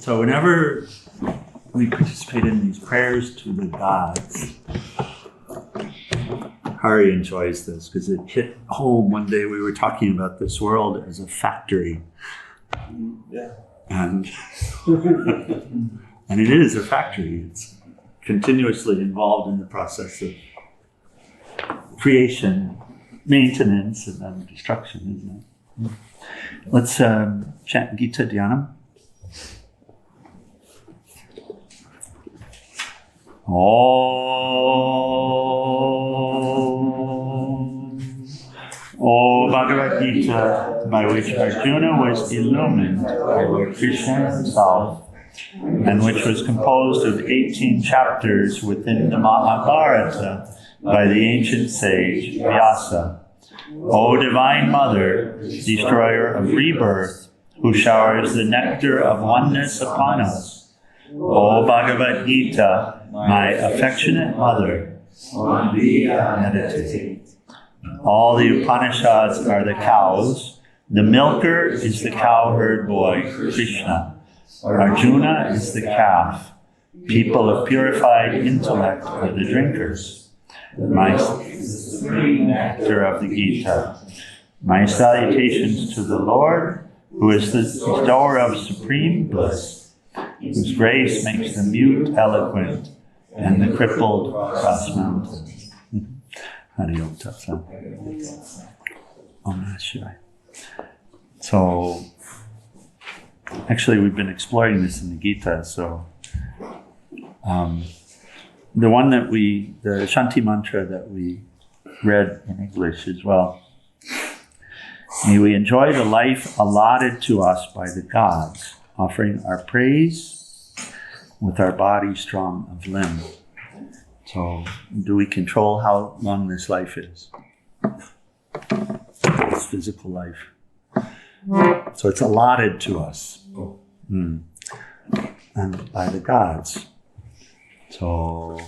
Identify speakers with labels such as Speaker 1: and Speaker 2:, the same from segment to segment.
Speaker 1: So whenever we participate in these prayers to the gods, Hari enjoys this because it hit home. One day we were talking about this world as a factory.
Speaker 2: Yeah.
Speaker 1: And it is a factory. It's continuously involved in the process of creation, maintenance, and then destruction, isn't it? Let's chant Geeta Dhyanam. O Bhagavad Gita, by which Arjuna was illumined by Lord Krishna himself, and which was composed of 18 chapters within the Mahabharata by the ancient sage Vyasa. O Divine Mother, destroyer of rebirth, who showers the nectar of oneness upon us. O Bhagavad Gita, my affectionate mother, on thee I meditate. All the Upanishads are the cows. The milker is the cowherd boy, Krishna. Arjuna is the calf. People of purified intellect are the drinkers. My is the supreme nectar of the Gita. My salutations to the Lord, who is the bestower of supreme bliss, whose grace makes the mute eloquent and the crippled cross mountains. Hari Om Tat Sat. Om Namah Shivaya. So, actually, we've been exploring this in the Gita. So, the one that the Shanti mantra that we read in English as well. May we enjoy the life allotted to us by the gods, offering our praise with our body strong of limb. So, do we control how long this life is? This physical life. So it's allotted to us. And by the gods. So,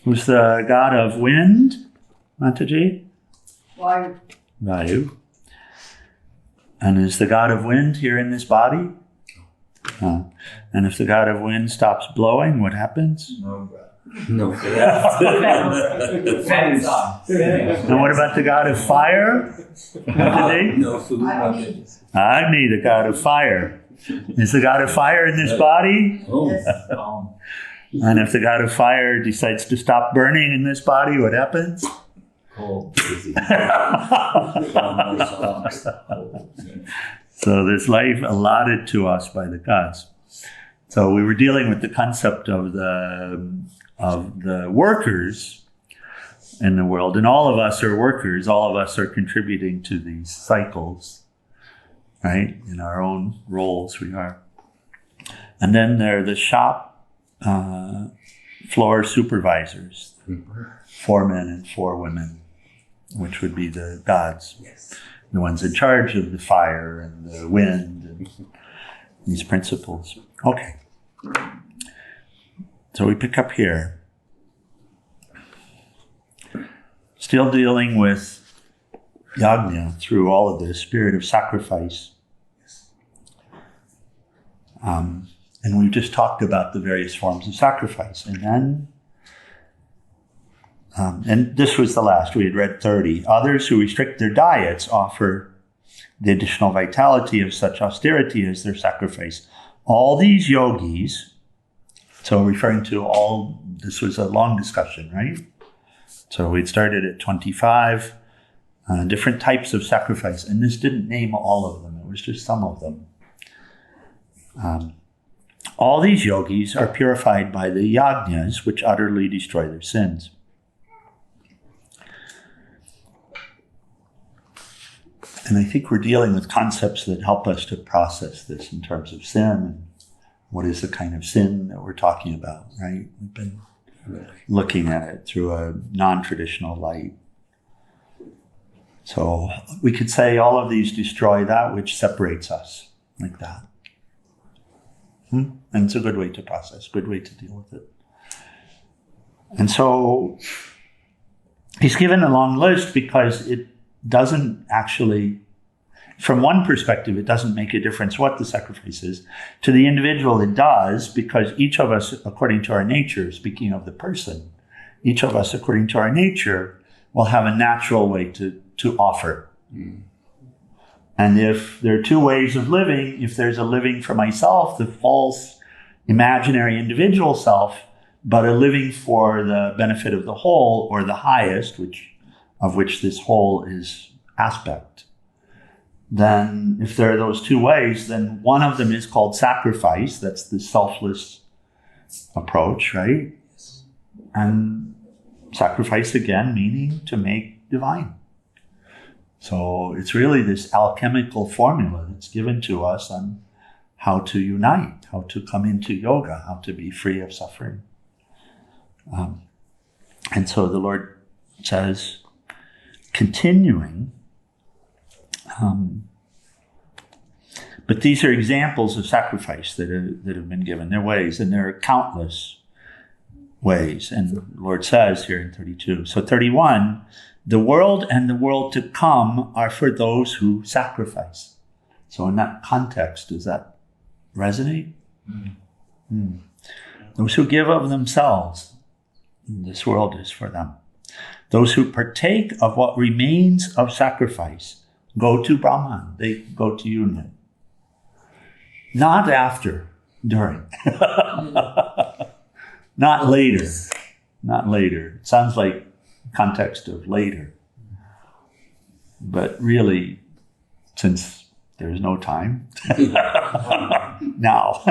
Speaker 1: who's the god of wind, Mataji?
Speaker 3: Vayu.
Speaker 1: Vayu. And is the god of wind here in this body? And if the god of wind stops blowing, what happens?
Speaker 2: No.
Speaker 1: And what about the god of fire? Agni, the god of fire. Is the god of fire in this body?
Speaker 3: Yes.
Speaker 1: And if the god of fire decides to stop burning in this body, what happens?
Speaker 2: Cold.
Speaker 1: So there's life allotted to us by the gods. So we were dealing with the concept of the workers in the world, and all of us are workers. All of us are contributing to these cycles, right? In our own roles, we are. And then there are the shop floor supervisors, 4 men and 4 women, which would be the gods.
Speaker 2: Yes.
Speaker 1: The ones in charge of the fire and the wind and these principles. Okay. So we pick up here. Still dealing with yajna through all of this, spirit of sacrifice. And we've just talked about the various forms of sacrifice. And then, and this was the last, we had read 30. Others who restrict their diets offer the additional vitality of such austerity as their sacrifice. All these yogis, so referring to all, this was a long discussion, right? So we'd started at 25, different types of sacrifice. And this didn't name all of them, it was just some of them. All these yogis are purified by the yajnas, which utterly destroy their sins. And I think we're dealing with concepts that help us to process this in terms of sin and what is the kind of sin that we're talking about, right? We've been looking at it through a non-traditional light. So we could say all of these destroy that which separates us, like that. And it's a good way to process, good way to deal with it. And so he's given a long list because it doesn't actually, from one perspective, it doesn't make a difference what the sacrifice is. To the individual, it does, because each of us, according to our nature, speaking of the person, each of us, according to our nature, will have a natural way to offer. And if there are two ways of living, if there's a living for myself, the false, imaginary individual self, but a living for the benefit of the whole, or the highest, of which this whole is aspect, then if there are those two ways, then one of them is called sacrifice. That's the selfless approach, right? And sacrifice, again, meaning to make divine. So it's really this alchemical formula that's given to us on how to unite, how to come into yoga, how to be free of suffering. And so the Lord says, continuing, but these are examples of sacrifice that have been given. They're ways, and there are countless ways. And the Lord says here in 32. So 31, the world and the world to come are for those who sacrifice. So in that context, does that resonate? Those who give of themselves, this world is for them. Those who partake of what remains of sacrifice go to Brahman. They go to union. Not after, during. Not later. Not later. It sounds like context of later. But really, since there's no time, now.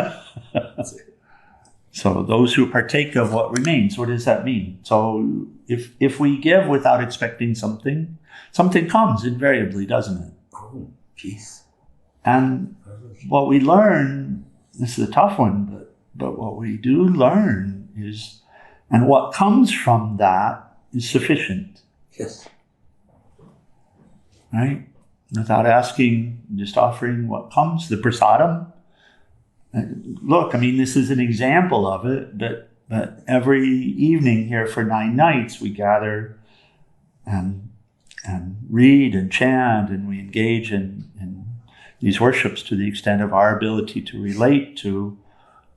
Speaker 1: So those who partake of what remains, what does that mean? So if we give without expecting something, something comes invariably, doesn't it?
Speaker 2: Oh, peace.
Speaker 1: And what we learn, this is a tough one, but what we do learn is, and what comes from that is sufficient.
Speaker 2: Yes.
Speaker 1: Right? Without asking, just offering what comes, the prasadam. Look, I mean, this is an example of it, but every evening here for 9 nights, we gather and read and chant, and we engage in these worships to the extent of our ability to relate to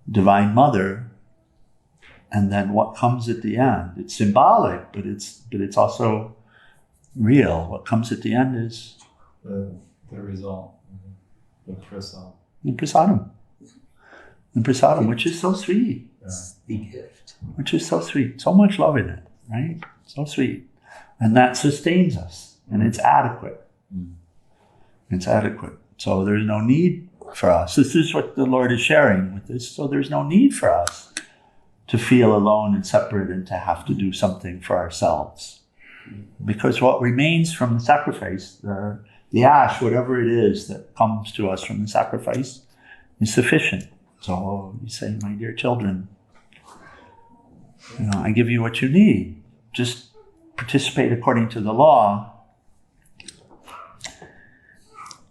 Speaker 1: Divine Mother. And then what comes at the end? It's symbolic, but it's also real. What comes at the end is
Speaker 2: the result, the prasad.
Speaker 1: The prasadam. The prasadam, which is so sweet.
Speaker 2: It's the gift.
Speaker 1: Which is so sweet. So much love in it, right? So sweet. And that sustains us. And it's adequate. It's adequate. So there's no need for us. This is what the Lord is sharing with us. So there's no need for us to feel alone and separate and to have to do something for ourselves. Because what remains from the sacrifice, the ash, whatever it is that comes to us from the sacrifice, is sufficient. So you say, my dear children, I give you what you need. Just participate according to the law.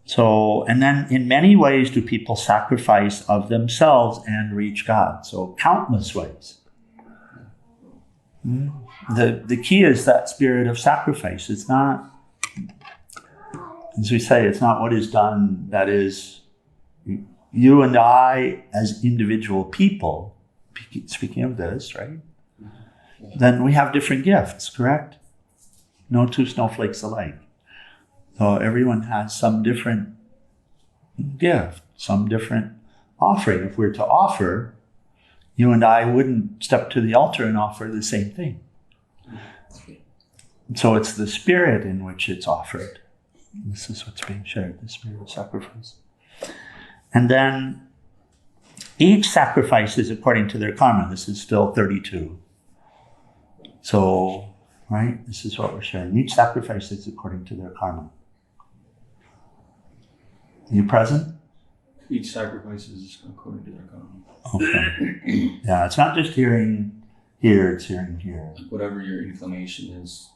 Speaker 1: So, and then in many ways do people sacrifice of themselves and reach God. So countless ways. The key is that spirit of sacrifice. It's not, as we say, it's not what is done, that is, you and I as individual people, speaking of this, right? Then we have different gifts, correct? No two snowflakes alike. So everyone has some different gift, some different offering. If we're to offer, you and I wouldn't step to the altar and offer the same thing. So it's the spirit in which it's offered. This is what's being shared, the spirit of sacrifice. And then each sacrifice is according to their karma. This is still 32. So, right, this is what we're sharing. Each sacrifice is according to their karma. Are you present?
Speaker 3: Each sacrifice is according to their karma.
Speaker 1: Okay. Yeah, it's not just hearing here, it's hearing here.
Speaker 3: Like whatever your inclination is,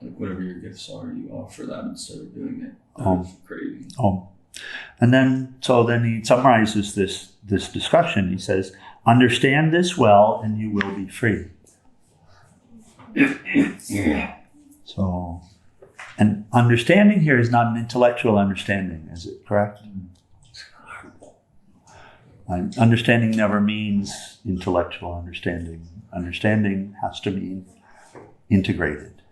Speaker 3: like whatever your gifts are, you offer that instead of doing it out of craving.
Speaker 1: And then, so then he summarizes this discussion. He says, understand this well and you will be free. So, And understanding here is not an intellectual understanding, is it correct? Understanding never means intellectual understanding. Understanding has to mean integrated.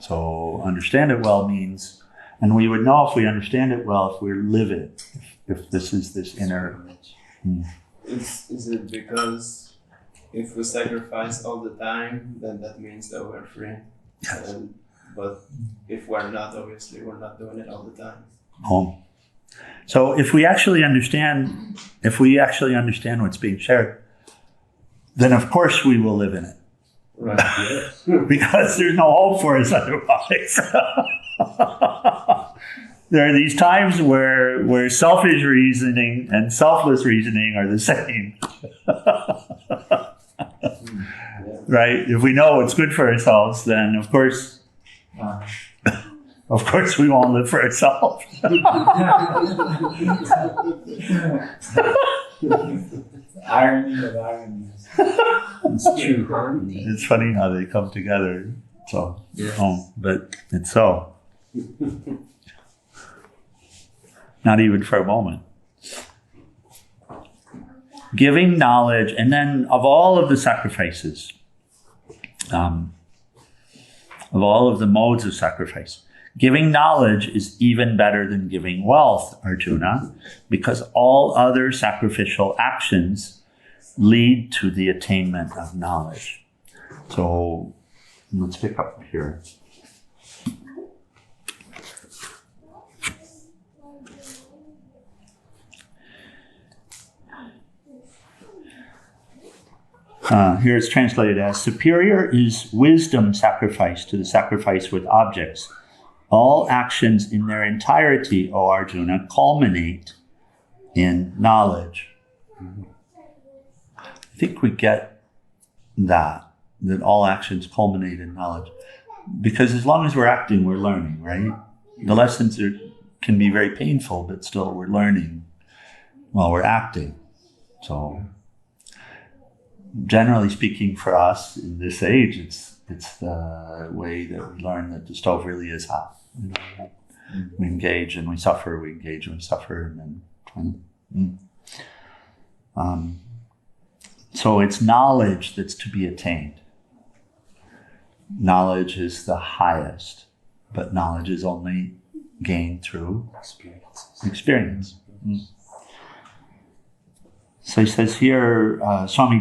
Speaker 1: So understand it well means, and we would know if we understand it well if we live it, if this is this inner.
Speaker 4: Is it because if we sacrifice all the time, then that means that we're free?
Speaker 1: Yes.
Speaker 4: But if we're not, obviously we're not doing it all the time.
Speaker 1: So if we actually understand what's being shared, then of course we will live in it.
Speaker 4: Right.
Speaker 1: Because there's no hope for us otherwise. There are these times where selfish reasoning and selfless reasoning are the same. Right? If we know what's good for ourselves, then of course we won't live for ourselves.
Speaker 5: Irony of ironies.
Speaker 2: It's true harmony.
Speaker 1: It's funny how they come together. So, but it's so. Not even for a moment. Giving knowledge, and then of all of the sacrifices, of all of the modes of sacrifice, giving knowledge is even better than giving wealth, Arjuna, because all other sacrificial actions lead to the attainment of knowledge. So let's pick up here. Here it's translated as, superior is wisdom sacrifice to the sacrifice with objects. All actions in their entirety, O Arjuna, culminate in knowledge. I think we get that all actions culminate in knowledge. Because as long as we're acting, we're learning, right? The lessons can be very painful, but still we're learning while we're acting. So, generally speaking, for us in this age, it's the way that we learn that the stove really is hot. We engage and we suffer, we engage and we suffer, and then so it's knowledge that's to be attained. Knowledge is the highest, but knowledge is only gained through experience. So he says here, Swami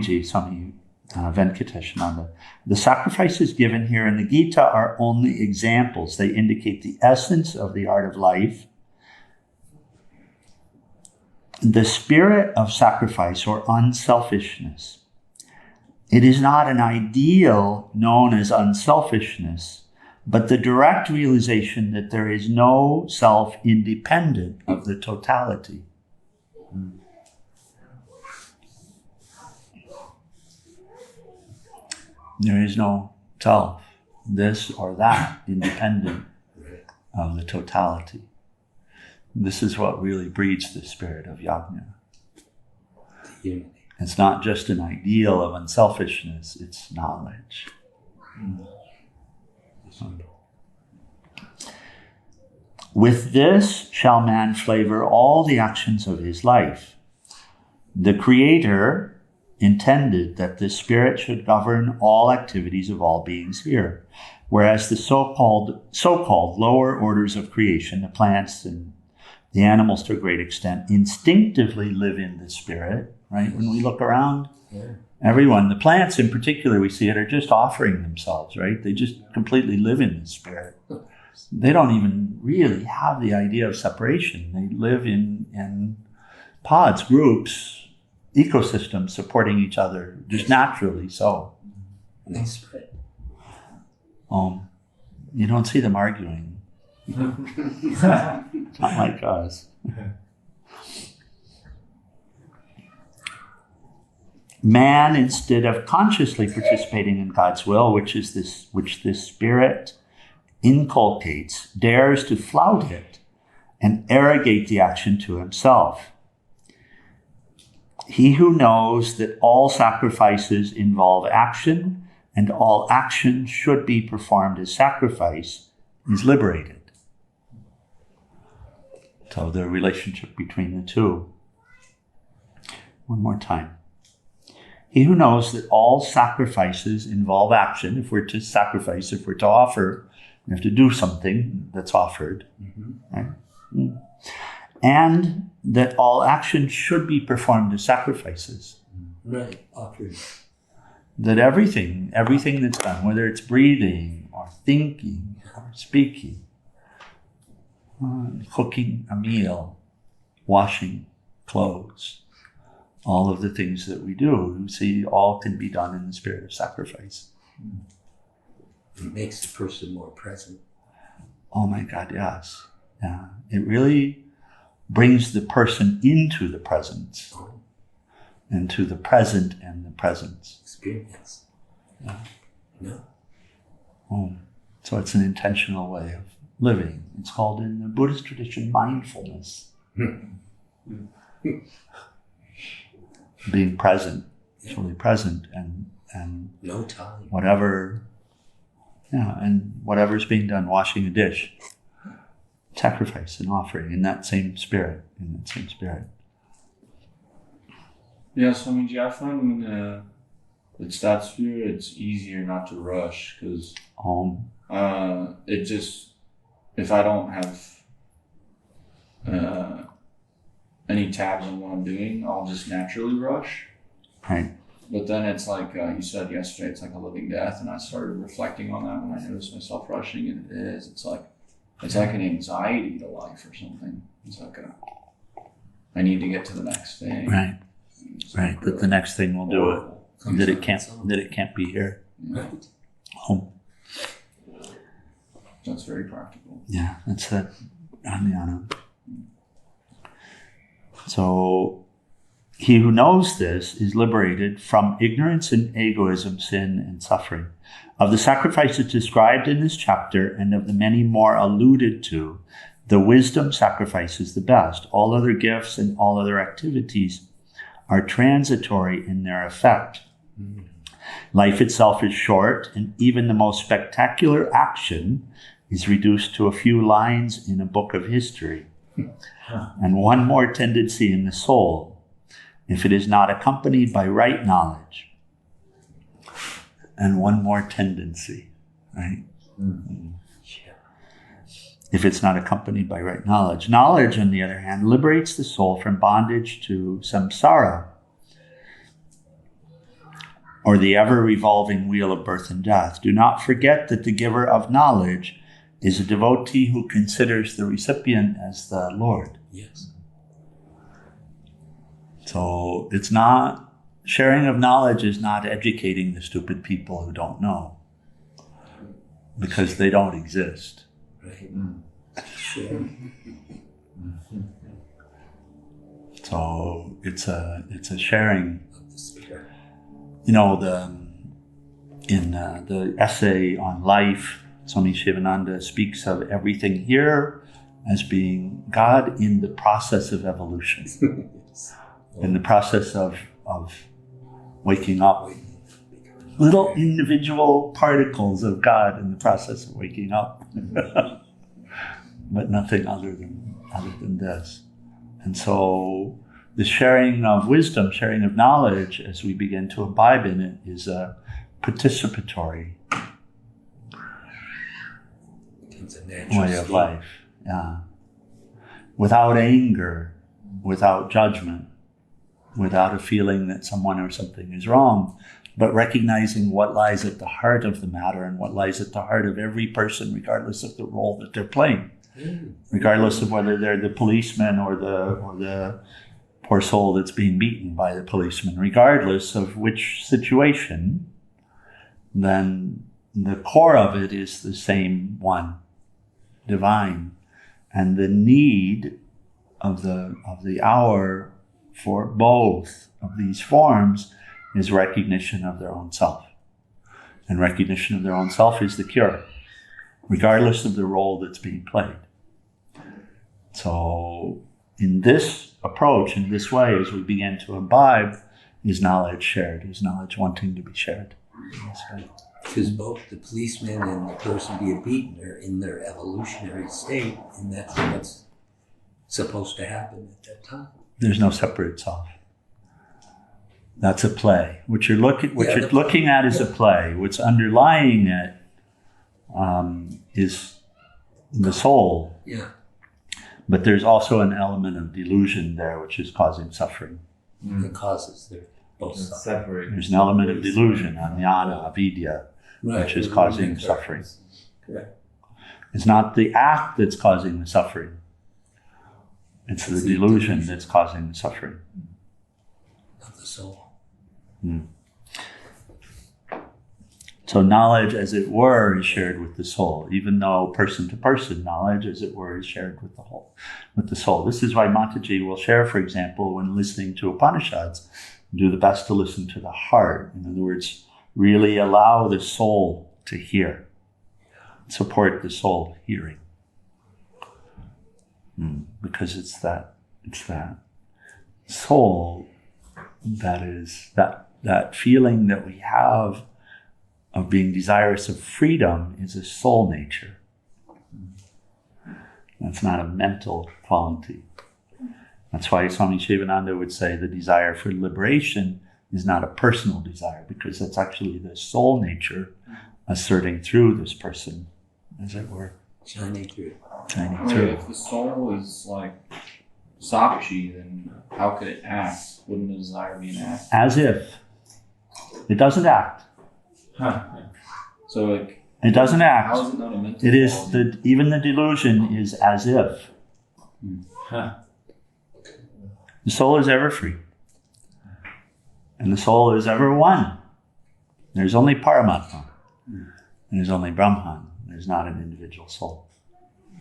Speaker 1: Venkatesananda, the sacrifices given here in the Gita are only examples. They indicate the essence of the art of life. The spirit of sacrifice or unselfishness. It is not an ideal known as unselfishness, but the direct realization that there is no self independent of the totality. There is no self, this or that, independent of the totality. This is what really breeds the spirit of yajna. It's not just an ideal of unselfishness, it's knowledge. With this shall man flavor all the actions of his life. The Creator intended that this spirit should govern all activities of all beings here, whereas the so-called lower orders of creation, the plants and the animals to a great extent, instinctively live in the spirit, right? When we look around, everyone, the plants in particular, we see it, are just offering themselves, right? They just completely live in the spirit. They don't even really have the idea of separation. They live in pods, groups, ecosystems supporting each other, just naturally so.
Speaker 2: And they spread.
Speaker 1: You don't see them arguing. Not like us. Man, instead of consciously participating in God's will, which this spirit inculcates, dares to flout it and arrogate the action to himself. He who knows that all sacrifices involve action and all action should be performed as sacrifice is liberated. So the relationship between the two. One more time. He who knows that all sacrifices involve action. If we're to sacrifice, if we're to offer, we have to do something that's offered. Right? And that all action should be performed as sacrifices.
Speaker 2: Right, offered.
Speaker 1: That everything that's done, whether it's breathing or thinking or speaking, cooking a meal, washing clothes, all of the things that we do, you see, all can be done in the spirit of sacrifice.
Speaker 2: It makes the person more present.
Speaker 1: Oh my God, yes. Yeah. It really brings the person into the presence, into the present and the presence.
Speaker 2: Experience.
Speaker 1: Yeah.
Speaker 2: No.
Speaker 1: So it's an intentional way of living. It's called in the Buddhist tradition mindfulness. Being present, fully present, and
Speaker 2: no time.
Speaker 1: Whatever, and whatever's being done, washing a dish, sacrifice and offering in that same spirit,
Speaker 3: Yeah, so I mean, I find when it's that spirit, it's easier not to rush because it just, if I don't have any tabs on what I'm doing, I'll just naturally rush.
Speaker 1: Right.
Speaker 3: But then it's like you said yesterday, it's like a living death, and I started reflecting on that when I noticed myself rushing, and it is. It's like an anxiety to life or something. It's like I need to get to the next thing.
Speaker 1: Right. Right. That the next thing will do it. That it can't be here.
Speaker 2: Right.
Speaker 3: That's very practical.
Speaker 1: Yeah, that's that. So he who knows this is liberated from ignorance and egoism, sin and suffering. Of the sacrifices described in this chapter and of the many more alluded to, the wisdom sacrifice is the best. All other gifts and all other activities are transitory in their effect. Life itself is short, and even the most spectacular action is reduced to a few lines in a book of history. And one more tendency in the soul, if it is not accompanied by right knowledge. And one more tendency, right? If it's not accompanied by right knowledge. Knowledge, on the other hand, liberates the soul from bondage to samsara, or the ever-revolving wheel of birth and death. Do not forget that the giver of knowledge is a devotee who considers the recipient as the Lord.
Speaker 2: Yes.
Speaker 1: So it's not, sharing of knowledge is not educating the stupid people who don't know, because they don't exist.
Speaker 2: Right. Sure.
Speaker 1: So it's a sharing.
Speaker 2: Of the spirit.
Speaker 1: You know, in the essay on life, Swami Shivananda speaks of everything here as being God in the process of evolution,
Speaker 2: Yes.
Speaker 1: in the process of waking up. Little individual particles of God in the process of waking up, but nothing other than this. And so the sharing of wisdom, sharing of knowledge, as we begin to imbibe in it, is a participatory way of life. Yeah. Without anger, without judgment, without a feeling that someone or something is wrong, but recognizing what lies at the heart of the matter and what lies at the heart of every person, regardless of the role that they're playing, regardless of whether they're the policeman or the poor soul that's being beaten by the policeman, regardless of which situation, then the core of it is the same one, divine. And the need of the hour for both of these forms is recognition of their own self. And recognition of their own self is the cure, regardless of the role that's being played. So in this approach, in this way, as we begin to imbibe, is knowledge shared, is knowledge wanting to be shared.
Speaker 2: Because both the policeman and the person being beaten are in their evolutionary state, and that's what's supposed to happen at that time.
Speaker 1: There's no separate self. That's a play. What you're looking at is a play. What's underlying it is the soul.
Speaker 2: Yeah.
Speaker 1: But there's also an element of delusion there, which is causing suffering.
Speaker 2: The causes, they're both
Speaker 4: Separate.
Speaker 1: There's an element of delusion, ajnana, avidya, which is causing suffering.
Speaker 2: Correct.
Speaker 1: It's not the act that's causing the suffering. It's the delusion that's causing the suffering.
Speaker 2: Of the soul.
Speaker 1: So knowledge, as it were, is shared with the soul, even though person to person knowledge, as it were, is shared with the soul. This is why Mataji will share, for example, when listening to Upanishads, do the best to listen to the heart. In other words, really allow the soul to hear, support the soul hearing, because it's that soul that is that feeling that we have of being desirous of freedom is a soul nature. That's not a mental quality. That's why Swami Shivananda would say the desire for liberation is not a personal desire, because that's actually the soul nature asserting through this person, as it were.
Speaker 2: Shining through.
Speaker 1: Shining through.
Speaker 3: If the soul is like Sakshi, then how could it act? Wouldn't the desire be an act?
Speaker 1: As if. It doesn't act.
Speaker 3: So like,
Speaker 1: It doesn't act.
Speaker 3: how is it not a mental
Speaker 1: It is
Speaker 3: quality?
Speaker 1: even the delusion is as if. The soul is ever free. And the soul is ever one. There's only Paramatma. And there's only Brahman. There's not an individual soul.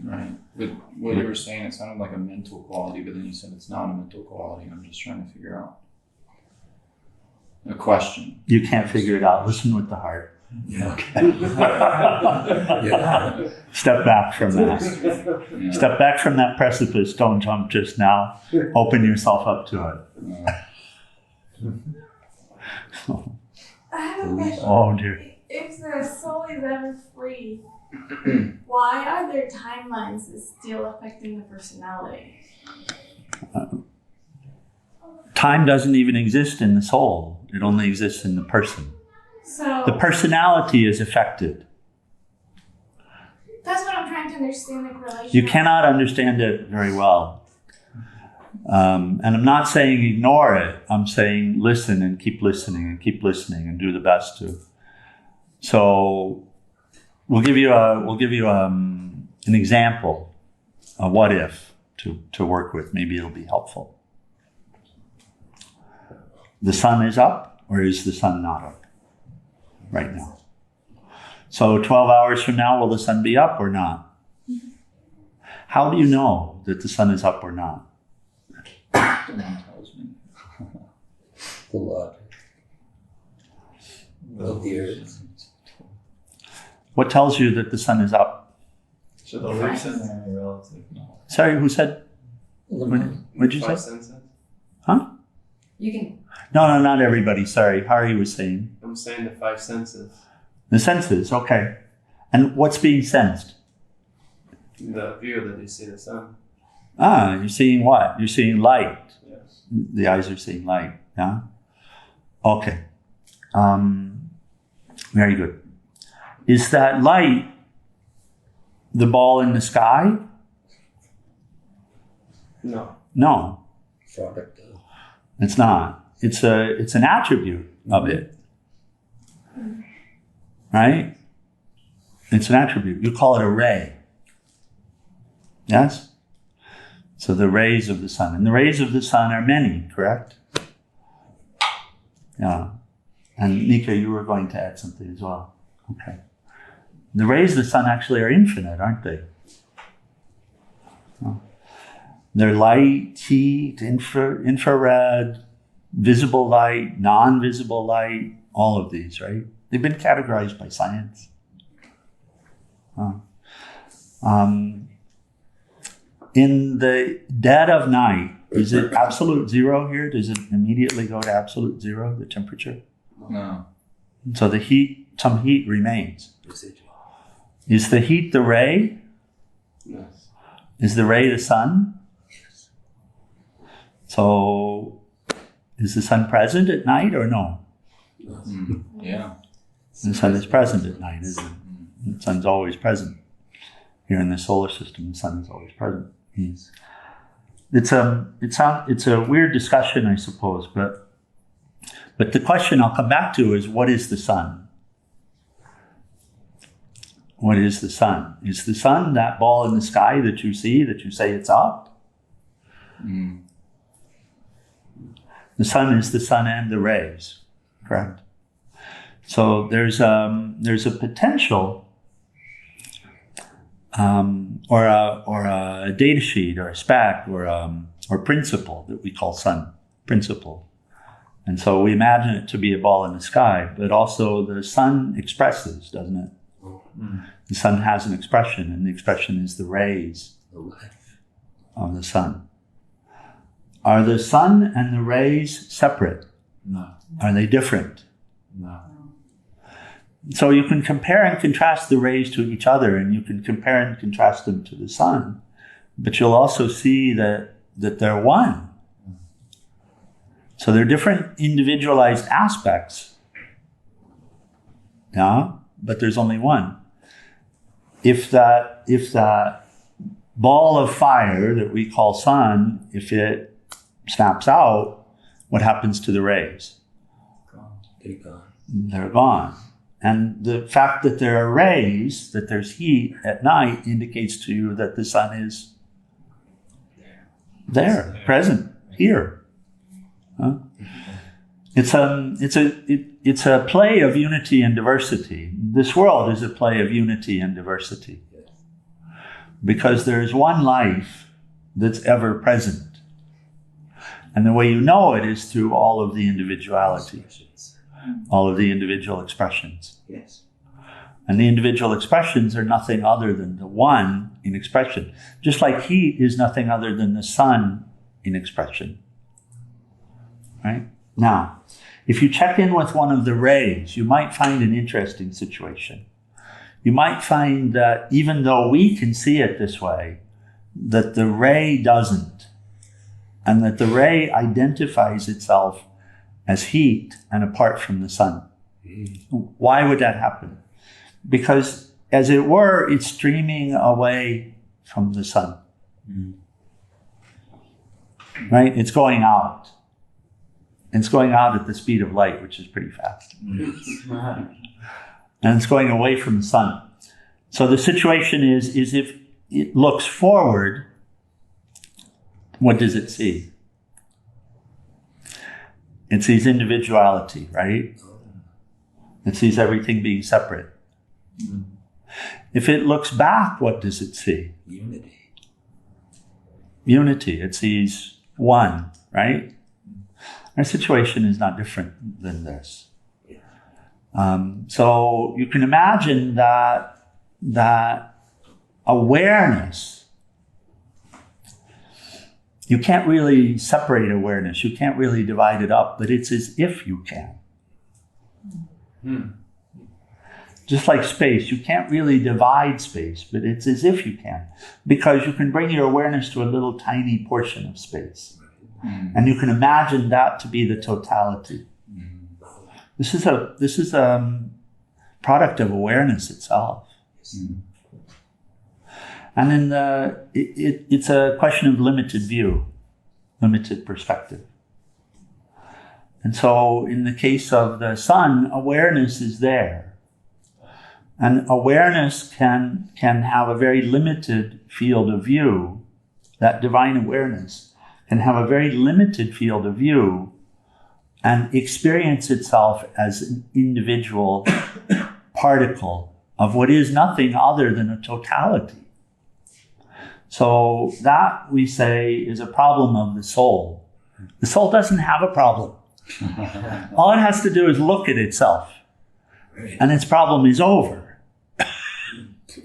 Speaker 3: Right. But what you were saying, it sounded like a mental quality, but then you said it's not a mental quality. I'm just trying to figure out a question.
Speaker 1: You can't figure it out. Listen with the heart.
Speaker 2: Yeah.
Speaker 1: Step back from that.
Speaker 3: Yeah.
Speaker 1: Step back from that precipice. Don't jump just now. Open yourself up to it.
Speaker 6: I have a question.
Speaker 1: Oh dear.
Speaker 6: If the soul is ever free, why are there timelines still affecting the personality?
Speaker 1: Time doesn't even exist in the soul. It only exists in the person.
Speaker 6: So
Speaker 1: The personality is affected.
Speaker 6: that's what I'm trying to understand the correlation.
Speaker 1: You cannot understand it very well. And I'm not saying ignore it. I'm saying listen and keep listening and keep listening and do the best to. So we'll give you an example, a what if to work with. Maybe it'll be helpful. The sun is up, or is the sun not up right now? So 12 hours from now, will the sun be up or not? How do you know that the sun is up or not?
Speaker 3: Someone tells me.
Speaker 2: The logic of the earth.
Speaker 1: What tells you that the sun is up?
Speaker 4: So the
Speaker 5: Evolutionary relative.
Speaker 1: Sorry, who said? What did you say?
Speaker 4: five senses.
Speaker 6: You can.
Speaker 1: No, not everybody. Sorry, Hari was saying.
Speaker 4: I'm saying the five senses.
Speaker 1: The senses, okay. And what's being sensed?
Speaker 4: The view that you see the sun.
Speaker 1: You're seeing what? You're seeing light.
Speaker 4: Yes.
Speaker 1: The eyes are seeing light, yeah? Okay. Very good. Is that light the ball in the sky?
Speaker 4: No.
Speaker 1: No,
Speaker 2: Product of.
Speaker 1: it's not. It's an attribute of it. Right? It's an attribute. You call it a ray. Yes? So the rays of the sun. And the rays of the sun are many, correct? Yeah. And Nika, you were going to add something as well. Okay. The rays of the sun actually are infinite, aren't they? Oh. They're light, heat, infrared, visible light, non-visible light, all of these, right? They've been categorized by science. In the dead of night, is it absolute zero here? Does it immediately go to absolute zero, the temperature?
Speaker 3: No.
Speaker 1: So the heat some heat remains.
Speaker 2: Residual.
Speaker 1: Is the heat the ray?
Speaker 4: Yes.
Speaker 1: Is the ray the sun?
Speaker 2: Yes.
Speaker 1: So, is the sun present at night or no?
Speaker 3: Yeah.
Speaker 1: The sun is present at night, isn't it? The sun's always present. Here in the solar system, the sun is always present.
Speaker 2: Yes.
Speaker 1: It's a weird discussion, I suppose, but the question I'll come back to is, what is the sun? What is the sun? Is the sun that ball in the sky that you see, that you say it's up?
Speaker 3: Mm.
Speaker 1: The sun is the sun and the rays, correct? So there's a potential, or a data sheet, or a spec, or principle that we call sun principle. And so we imagine it to be a ball in the sky, but also the sun expresses, doesn't it? The sun has an expression, and the expression is the rays
Speaker 2: The life.
Speaker 1: of the sun. Are the sun and the rays separate?
Speaker 5: No.
Speaker 1: Are they different?
Speaker 5: No.
Speaker 1: So you can compare and contrast the rays to each other, and you can compare and contrast them to the sun, but you'll also see that they're one. So they're different individualized aspects. Yeah, but there's only one. If that ball of fire that we call sun, if it snaps out, what happens to the rays?
Speaker 2: They're gone.
Speaker 1: They're gone. And the fact that there are rays, that there's heat at night, indicates to you that the sun is there, present, here. Huh? It's a play of unity and diversity. This world is a play of unity and diversity. Because there's one life that's ever present. And the way you know it is through all of the individuality, all of the individual expressions.
Speaker 2: Yes.
Speaker 1: And the individual expressions are nothing other than the one in expression. Just like heat is nothing other than the sun in expression. Right? Now, if you check in with one of the rays, you might find an interesting situation. You might find that even though we can see it this way, that the ray doesn't. And that the ray identifies itself as heat and apart from the sun. Why would that happen? Because, as it were, it's streaming away from the sun. Right? It's going out. It's going out at the speed of light, which is pretty fast. And it's going away from the sun. So the situation is if it looks forward, what does it see? It sees individuality, right? It sees everything being separate. If it looks back, what does it see?
Speaker 2: Unity.
Speaker 1: Unity. It sees one, right? Our situation is not different than this. So you can imagine that awareness, you can't really separate awareness. You can't really divide it up, but it's as if you can. Just like space, you can't really divide space, but it's as if you can, because you can bring your awareness to a little tiny portion of space. And you can imagine that to be the totality. This is a product of awareness itself. And then it's a question of limited view, limited perspective. And so in the case of the sun, awareness is there. And awareness can have a very limited field of view. That divine awareness can have a very limited field of view and experience itself as an individual particle of what is nothing other than a totality. So that, we say, is a problem of the soul. The soul doesn't have a problem. All it has to do is look at itself, and its problem is over.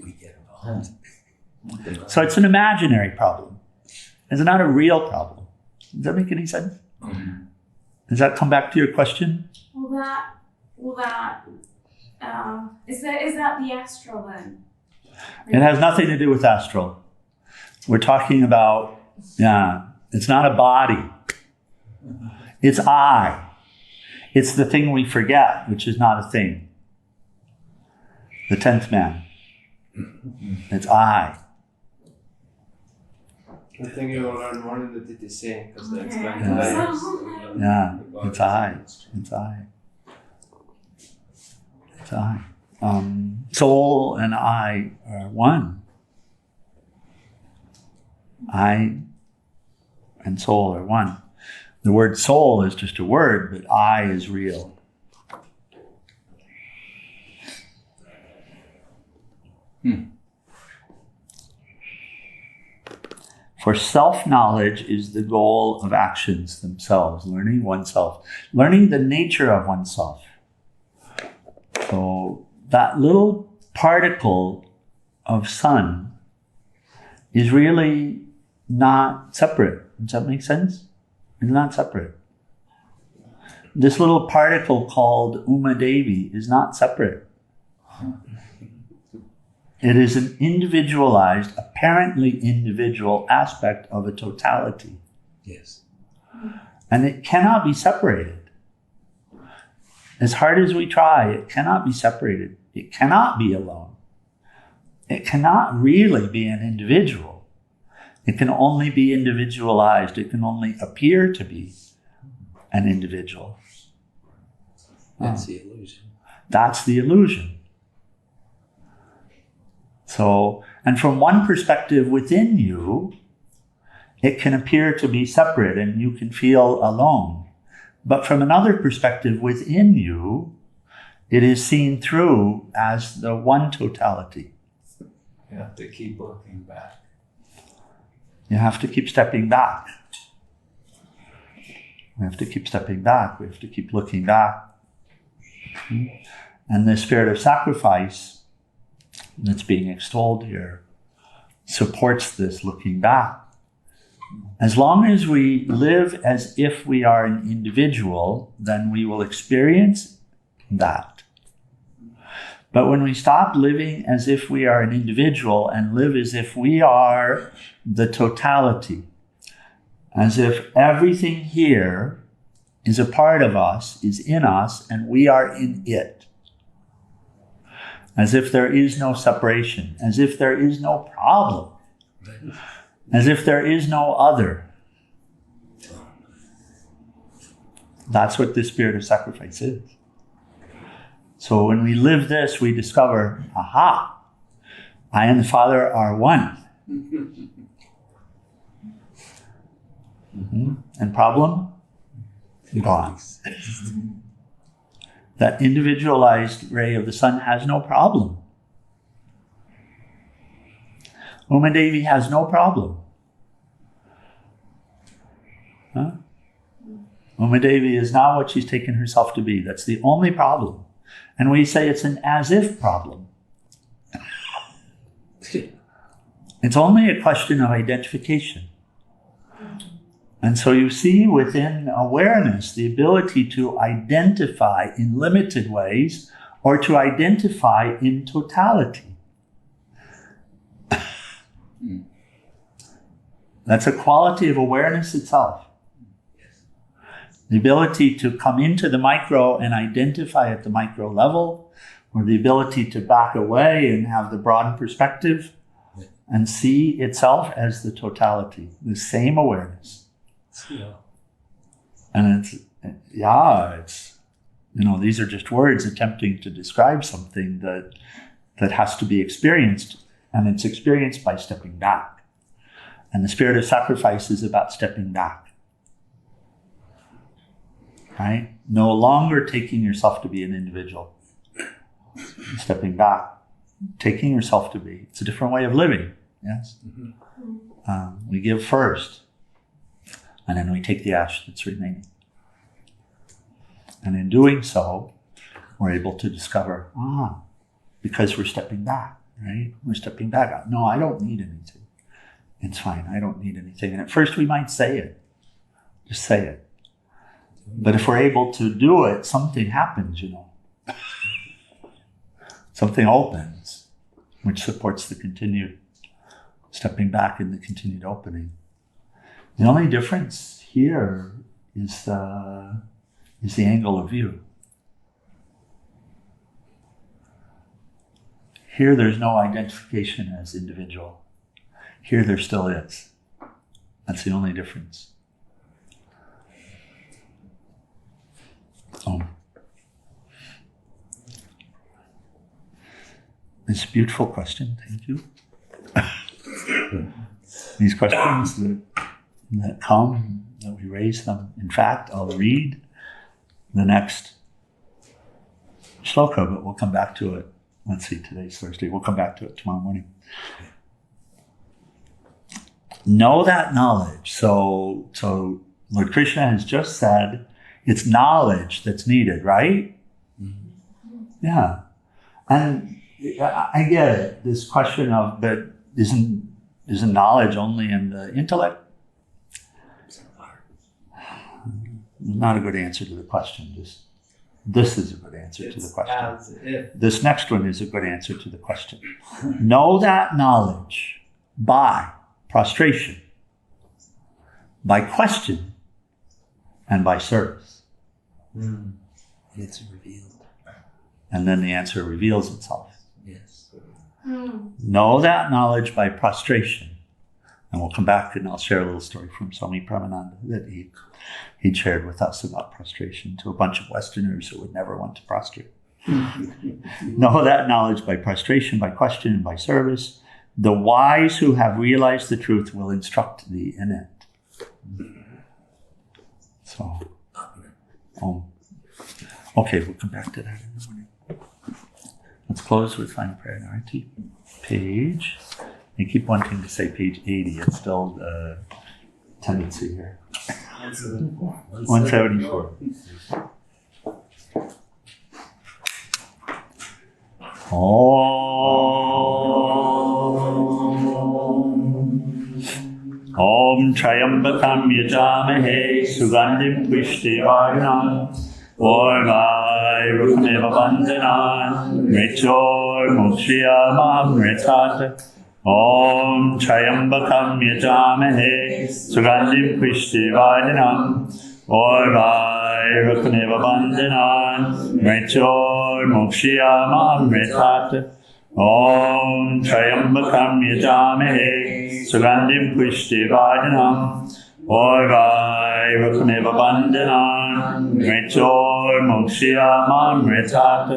Speaker 2: We get involved.
Speaker 1: So it's an imaginary problem. It's not a real problem. Does that make any sense? Does that come back to your question?
Speaker 6: Will that Is that the astral then?
Speaker 1: It has nothing to do with astral. We're talking about, it's not a body. It's I. It's the thing we forget, which is not a thing. The 10th man. It's I.
Speaker 4: I think you will learn more in the TTC because they
Speaker 6: Okay.
Speaker 4: explain
Speaker 1: Yeah.
Speaker 4: layers.
Speaker 1: Yeah, it's I. It's I. It's I. Soul and I are one. I and soul are one. The word soul is just a word, but I is real. For self-knowledge is the goal of actions themselves, learning oneself, learning the nature of oneself. So that little particle of sun is really not separate. Does that make sense? It's not separate. This little particle called Uma Devi is not separate. It is an individualized, apparently individual aspect of a totality.
Speaker 2: Yes.
Speaker 1: And it cannot be separated. As hard as we try, it cannot be separated. It cannot be alone. It cannot really be an individual. It can only be individualized. It can only appear to be an individual.
Speaker 2: That's the illusion.
Speaker 1: That's the illusion. So, and from one perspective within you, it can appear to be separate and you can feel alone. But from another perspective within you, it is seen through as the one totality.
Speaker 5: You have to keep looking back.
Speaker 1: You have to keep stepping back. We have to keep stepping back. We have to keep looking back. And the spirit of sacrifice that's being extolled here supports this looking back. As long as we live as if we are an individual, then we will experience that. But when we stop living as if we are an individual and live as if we are the totality, as if everything here is a part of us, is in us, and we are in it, as if there is no separation, as if there is no problem, as if there is no other. That's what the spirit of sacrifice is. So when we live this, we discover, aha, I and the Father are one. And problem? Gone. That individualized ray of the sun has no problem. Uma Devi has no problem. Huh? Uma Devi is not what she's taken herself to be. That's the only problem. And we say it's an as-if problem. It's only a question of identification. And so you see within awareness the ability to identify in limited ways or to identify in totality. That's a quality of awareness itself. The ability to come into the micro and identify at the micro level, or the ability to back away and have the broad perspective and see itself as the totality, the same awareness.
Speaker 2: Yeah.
Speaker 1: And it's, these are just words attempting to describe something that has to be experienced, and it's experienced by stepping back. And the spirit of sacrifice is about stepping back. Right? No longer taking yourself to be an individual. Stepping back. Taking yourself to be. It's a different way of living. Yes? Mm-hmm. We give first. And then we take the ash that's remaining. And in doing so, we're able to discover, because we're stepping back, right? We're stepping back. No, I don't need anything. It's fine. I don't need anything. And at first we might say it. Just say it. But if we're able to do it, something happens, Something opens, which supports the continued stepping back in the continued opening. The only difference here is the angle of view. Here there's no identification as individual. Here there still is. That's the only difference. It's a beautiful question, thank you. These questions that come, that we raise them. In fact, I'll read the next shloka, but we'll come back to it. Let's see, today's Thursday. We'll come back to it tomorrow morning. Know that knowledge. So Lord Krishna has just said it's knowledge that's needed, right? Mm-hmm. Yeah. And I get it. This question of, but isn't knowledge only in the intellect? Not a good answer to the question. This is a good answer to the question. This next one is a good answer to the question. Know that knowledge by prostration, by question, and by service.
Speaker 2: And it's revealed.
Speaker 1: And then the answer reveals itself.
Speaker 2: Yes.
Speaker 1: Know that knowledge by prostration. And we'll come back and I'll share a little story from Swami Premananda that he shared with us about prostration to a bunch of Westerners who would never want to prostrate. Know that knowledge by prostration, by question, and by service. The wise who have realized the truth will instruct thee in it. So, okay, we'll come back to that in the morning. Let's close with final prayer and arati. Page. I keep wanting to say page 80. It's still a tendency here. 174. Om Trayambakam Yajamahe Sugandhim Pushtivarnam Orvai Rukmeva Bandhanan Mrityur Mukshiyamam Mritat Om Trayambakam Yajamahe Sugandhim Pushtivarnam Orvai Rukmeva Bandhanan Mrityur Mukshiyamam Mritat Om Trayambakam Yajamahe Sugandhim Pushtivarnam Orvai Rukmeva Bandhanan Mrityur Mukshiyamam Mritat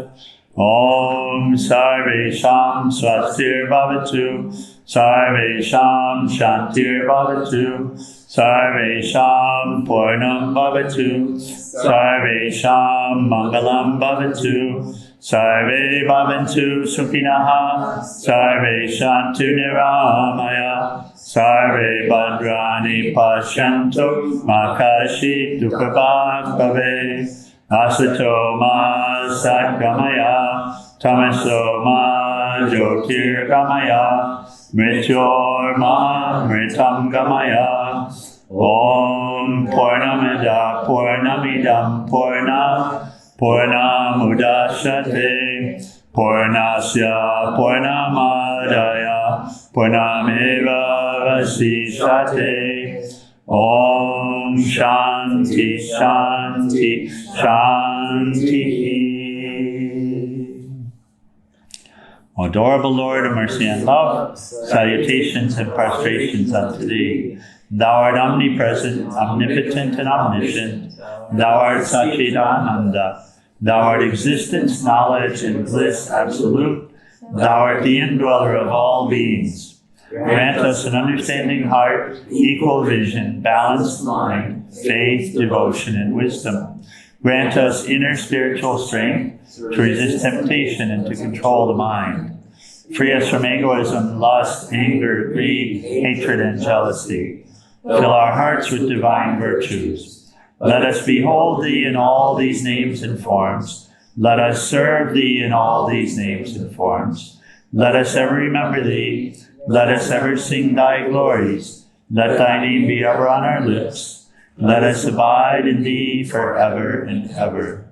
Speaker 1: Om Sarvesham Swastir Bhavatu Sarvesham Shantir Bhavatu Sarvesham Purnam Bhavatu Sarvesham Mangalam Bhavatu Sarve Bhavantu Sukhinaha Sarve Shantu Niramaya Sarve Bhadrani Pashyantu Makashi Dukhabhag Bhave Asato Ma Satgamaya Tamaso Ma Jyotirgamaya Mrityor Ma Mritam Gamaya Om Purnamida Purnamidam Purnamudashate Purnasya Purnamadaya Purnameva Vasishate Om Shanti Shanti Shanti. O adorable Lord of mercy and love, salutations and prostrations unto thee. Thou art omnipresent, omnipotent, and omniscient. Thou art Satchidananda. Thou art existence, knowledge, and bliss absolute. Thou art the indweller of all beings. Grant us an understanding heart, equal vision, balanced mind, faith, devotion, and wisdom. Grant us inner spiritual strength to resist temptation and to control the mind. Free us from egoism, lust, anger, greed, hatred, and jealousy. Fill our hearts with divine virtues. Let us behold thee in all these names and forms. Let us serve thee in all these names and forms. Let us ever remember thee. Let us ever sing thy glories. Let thy name be ever on our lips. Let us abide in thee forever and ever.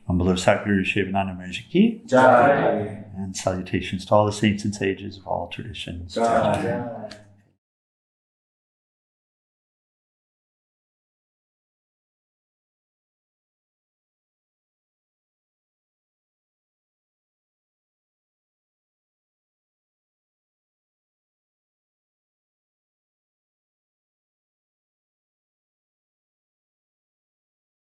Speaker 1: On below Satguru Shivananda Maharaj Ki,
Speaker 7: Jai.
Speaker 1: and salutations to all the saints and sages of all traditions.
Speaker 7: Jai.